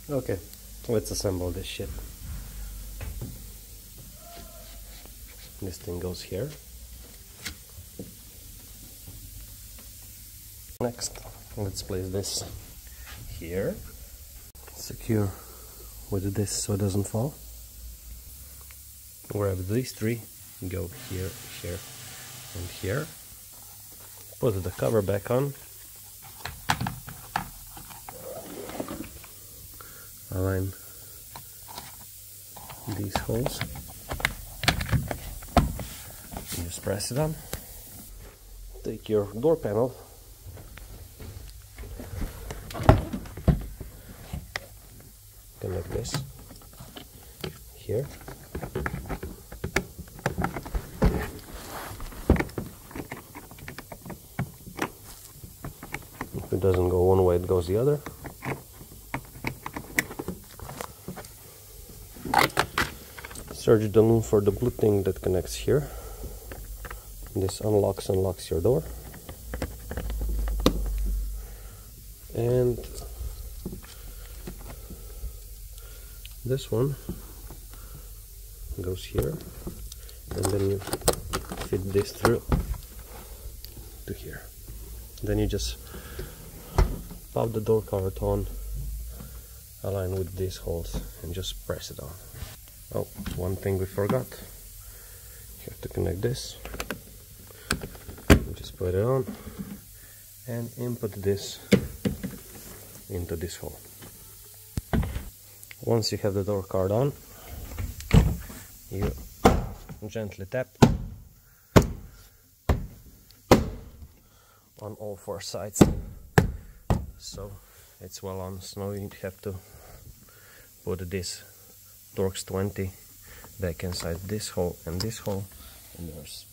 Okay, let's assemble this shit. This thing goes here. Next, let's place this here. Secure with this so it doesn't fall. Grab these three, go here, here, and here. Put the cover back on. Align these holes. Just press it on. Take your door panel. Connect this here. If it doesn't go one way, it goes the other. Search the loom for the blue thing that connects here. This unlocks your door. And this one goes here, and then you fit this through to here. Then you just pop the door card on, align with these holes, and just press it on. Oh, one thing we forgot. You have to connect this. Just put it on and input this into this hole. Once you have the door card on, you gently tap on all four sides, so it's well on. So you have to put this Torx 20 back inside this hole, and there's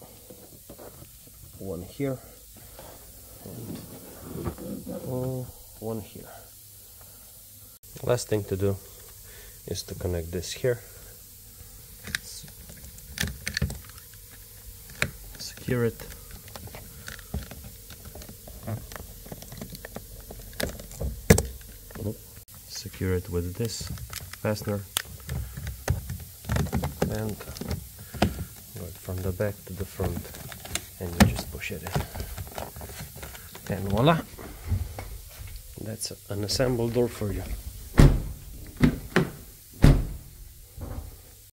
one here and one here. Last thing to do is to connect this here, secure it, secure it with this fastener, and go from the back to the front, and you just push it in, and voila, that's an assembled door for you.